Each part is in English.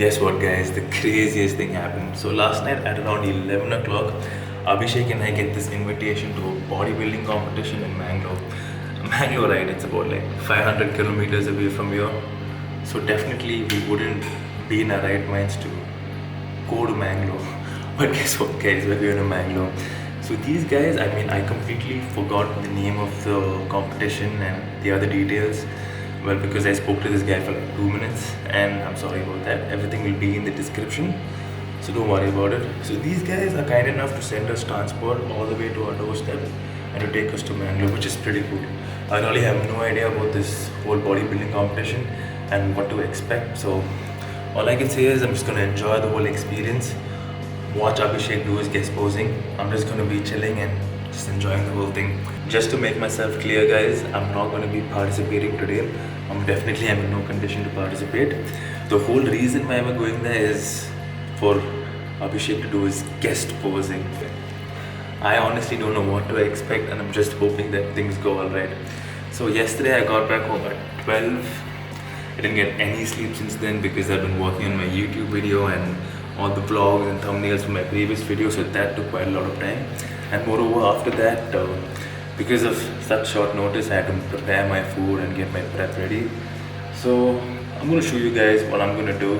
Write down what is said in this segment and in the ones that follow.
Guess what, guys? The craziest thing happened. So last night at around 11 o'clock, Abhishek and I get this invitation to a bodybuilding competition in Mangalore. Mangalore, right? It's about like 500 kilometers away from here. So definitely we wouldn't be in our right minds to go to Mangalore. But guess what, guys? We're going to Mangalore. So these guys, I completely forgot the name of the competition and the other details. Well, because I spoke to this guy for like 2 minutes, and I'm sorry about that. Everything will be in the description, so don't worry about it. So these guys are kind enough to send us transport all the way to our doorstep and to take us to Mangalore, which is pretty cool. I really have no idea about this whole bodybuilding competition and what to expect. So all I can say is I'm just gonna enjoy the whole experience. Watch Abhishek do his guest posing. I'm just gonna be chilling and just enjoying the whole thing. Just to make myself clear, guys, I'm not going to be participating today. I'm in no condition to participate. The whole reason why I'm going there is for Abhishek to do his guest posing. I honestly don't know what to expect, and I'm just hoping that things go alright. So yesterday I got back home at 12. I didn't get any sleep since then because I've been working on my YouTube video and all the vlogs and thumbnails for my previous videos, so that took quite a lot of time. And moreover, after that, because of such short notice, I had to prepare my food and get my prep ready. So I'm going to show you guys what I'm going to do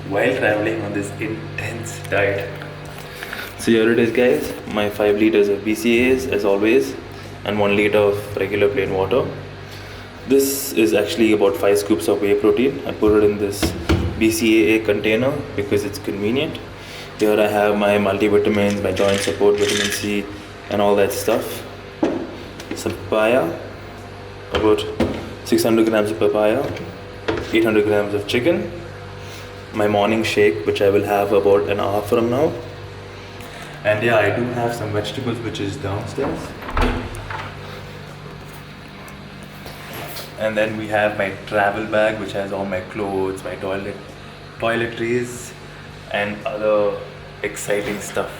while traveling on this intense diet. So here it is, guys, my 5 liters of BCAAs as always, and 1 liter of regular plain water. This is actually about 5 scoops of whey protein. I put it in this BCAA container because it's convenient. Here I have my multivitamins, my joint support, vitamin C and all that stuff. Some papaya, about 600 grams of papaya, 800 grams of chicken, my morning shake which I will have about an hour from now. And yeah, I do have some vegetables which is downstairs. And then we have my travel bag which has all my clothes, my toiletries and other exciting stuff.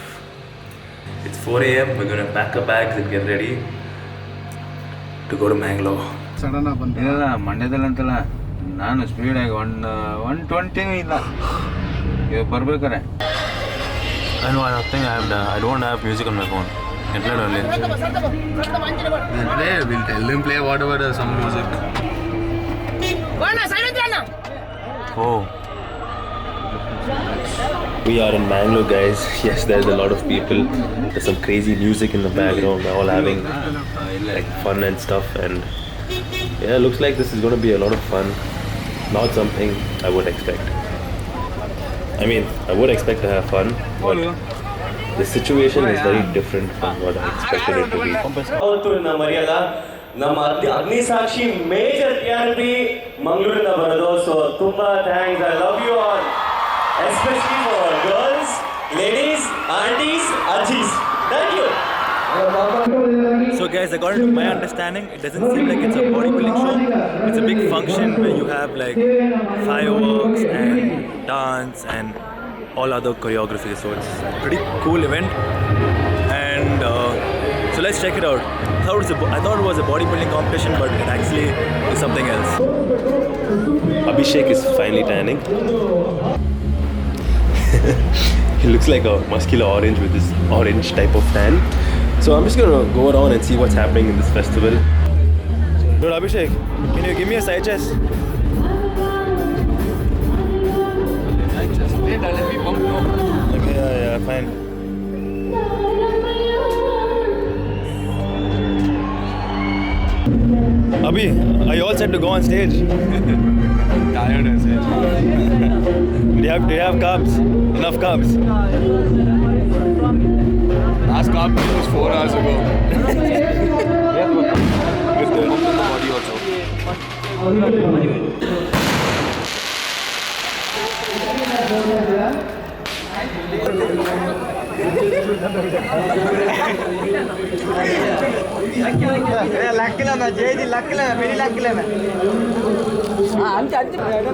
It's 4 a.m. We're gonna pack our bags and get ready to go to Mangalore. ಇಲ್ಲ ಮಂಡ್ಯದಲ್ಲಂತಲ್ಲ ನಾನು ಸ್ಪೀಡಾಗಿ 120 ಇಲ್ಲ ಇವಾಗ ಬರ್ಬೇಕಾರೆ. I know, I think I don't have music on my phone. We'll tell him play whatever some music. Oh. We are in Mangalore, guys. Yes, there's a lot of people. There's some crazy music in the background. They're all having like fun and stuff, and yeah, looks like this is going to be a lot of fun. Not something I would expect. I mean, I would expect to have fun, but the situation is very different from what I expected it to be. ನಮ್ಮ Agnisakshi major TRP ಮಂಗಳೂರಿಂದ ಬರೋದು. So ತುಂಬಾ thanks. I love you all, especially for girls, ladies, aunties, ಅಜ್ಜೀಸ್. Thank you. So guys, according to my understanding, it doesn't seem like it's a bodybuilding show. It's a big function where you have like fireworks and dance and all other choreography. So it's a pretty cool event. And so let's check it out. I thought it was a bodybuilding competition, but it actually is something else. Abhishek is finally tanning. He looks like a muscular orange with this orange type of tan. So I'm just gonna go around and see what's happening in this festival. Dude, Abhishek, can you give me a side chest? Side chest. Wait, let me bump now. Okay, yeah, fine. Abhi, are you all set to go on stage? Tired as it. Do you have carbs? Enough carbs? Last carb was 4 hours ago. With the body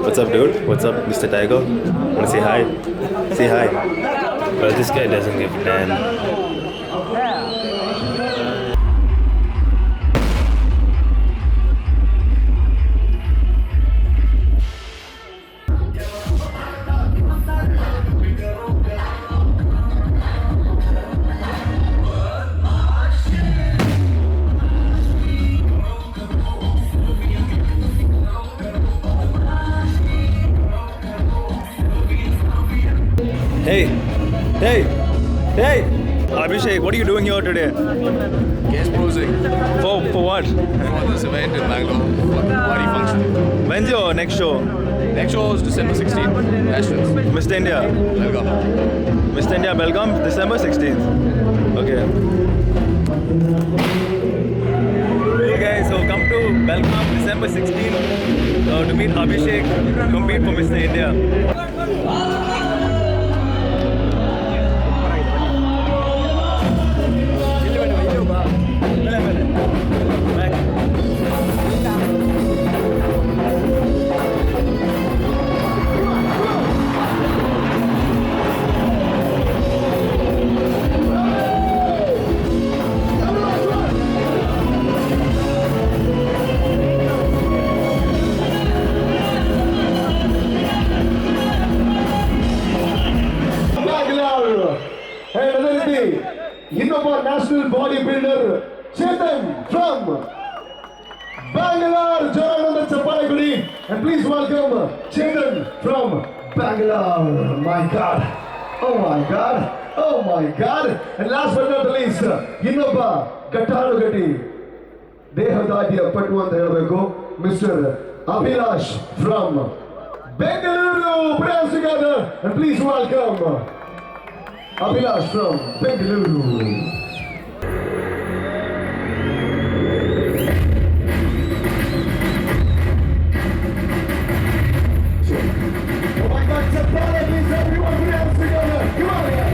What's up, dude? What's up, Mr. Tiger? Wanna say hi? Say hi. Well, this guy doesn't give a damn. Hey! Abhishek, what are you doing here today? Guest posing For what? for this event in Bangalore. Party function. When's your next show? Next show is December 16th. Nationals. Mr. India. Welcome. Mr. India Belgaum, December 16th. Okay. Hey guys, so come to Belgaum December 16th to meet Abhishek, compete for Mr. India. Innova national bodybuilder Chetan from Bangalore. Join on the Chapalagudi and please welcome Chetan from Bangalore. My God. Oh my God. Oh my God. And last but not the least, Innova Gatalugati. Dehadadiya Patu anta helbeku, Mr. Abhilash from Bengaluru. Put hands together and please welcome Abhilash from Bengaluru. Oh my God, Chapala, please everyone put hands together. Come on here.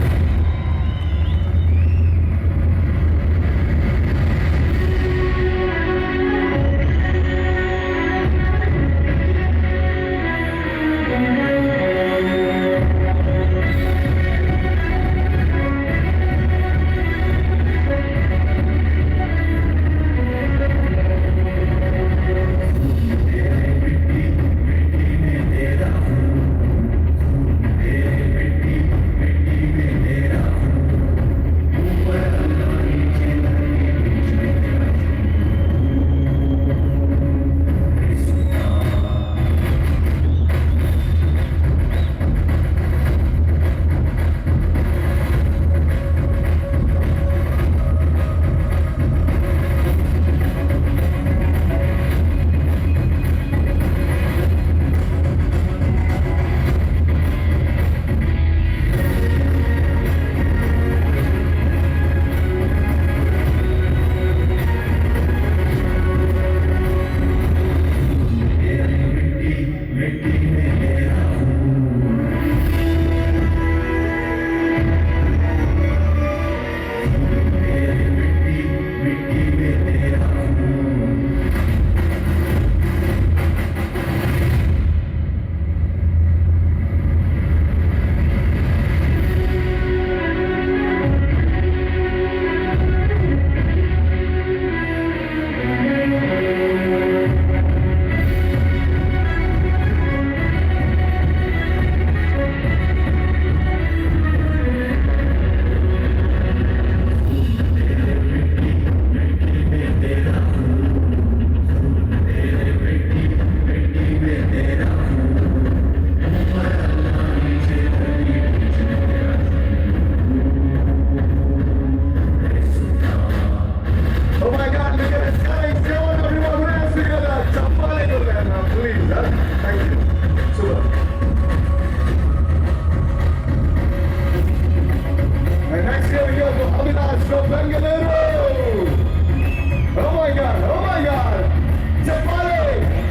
boys from Bengaluru. Oh my God, oh my God. Chapale.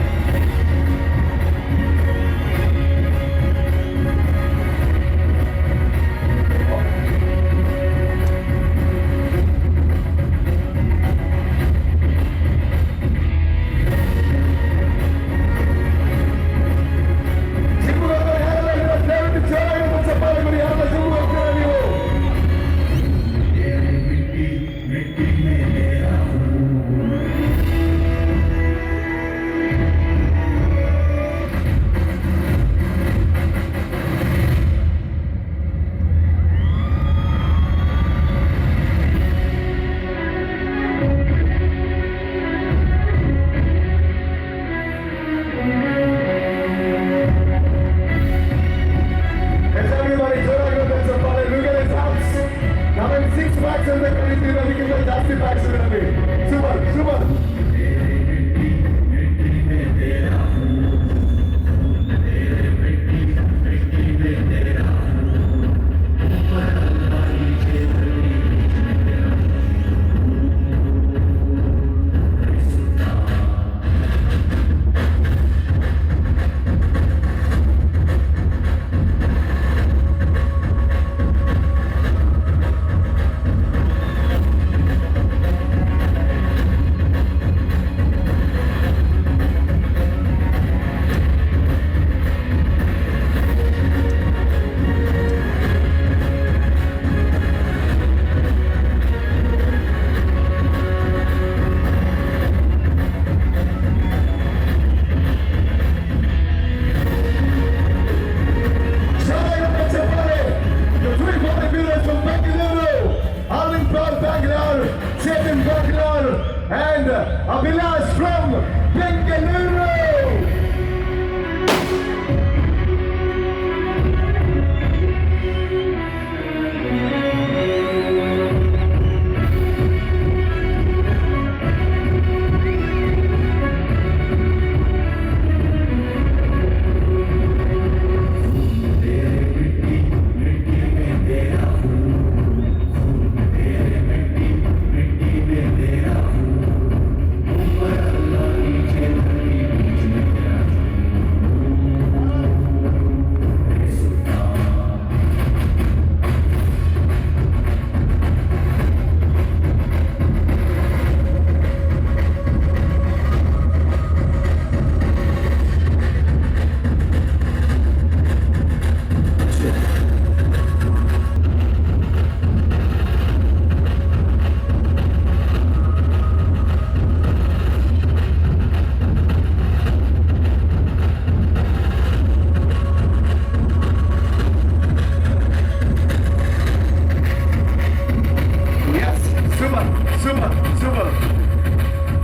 And Abhilash from Bengaluru.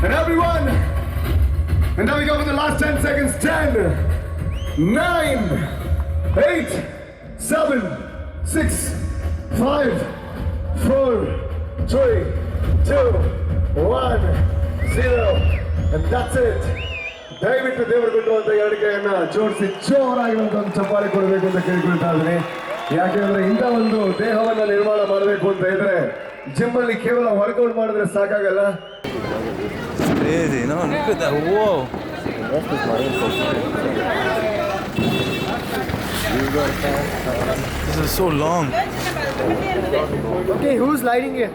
And everyone, and now we go for the last 10 seconds. 10, 9, 8, 7, 6, 5, 4, 3, 2, 1, 0. And that's it. ದಯವಿಟ್ಟು ದೇವರು ಕೊಟ್ಟುವಂತ ಎರಡು ಕೈಯನ್ನ ಜೋಡಿಸಿ ಜೋರಾಗಿರುವಂತ ಒಂದು ಚಪ್ಪಾಳೆ ಕೊಡಬೇಕು ಅಂತ ಕೇಳ್ಕೊಳ್ತಾ ಇದ್ದೀನಿ. ಯಾಕೆಂದ್ರೆ ಇಂಥ ಒಂದು ದೇಹವನ್ನ ನಿರ್ಮಾಣ ಮಾಡಬೇಕು ಅಂತ ಇದ್ರೆ ಜಿಮ್ ಅಲ್ಲಿ ಕೇವಲ ವರ್ಕೌಟ್ ಮಾಡಿದ್ರೆ ಸಾಕಾಗಲ್ಲ. Crazy, no? Look at that. Whoa. This is so long. Okay, who's lighting it?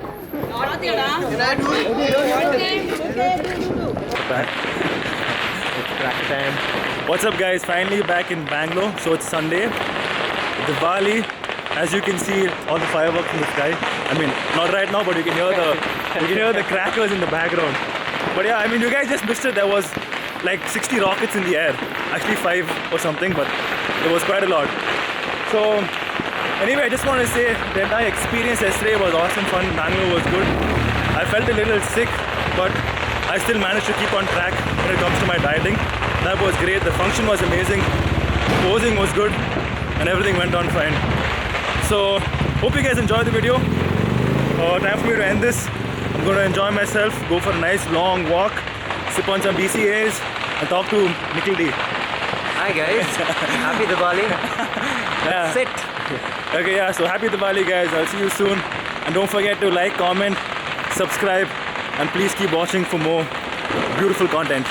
What's up, guys? Finally back in Bangalore. So it's Sunday, Diwali. As you can see, all the fireworks in the sky. I mean, not right now, but you can hear the crackers in the background. But yeah, I mean, you guys just missed it. There was like 60 rockets in the air. Actually 5 or something, but it was quite a lot. So anyway, I just want to say the entire experience yesterday was awesome fun. Bangalore was good. I felt a little sick, but I still managed to keep on track when it comes to my dieting. That was great. The function was amazing. Posing was good, and everything went on fine. So hope you guys enjoyed the video. Time for me to end this. I'm going to enjoy myself, go for a nice long walk, sip on some BCAs, and talk to Nikhil D. Hi guys, happy Diwali. That's it. Okay, yeah, so happy Diwali, guys. I'll see you soon. And don't forget to like, comment, subscribe, and please keep watching for more beautiful content.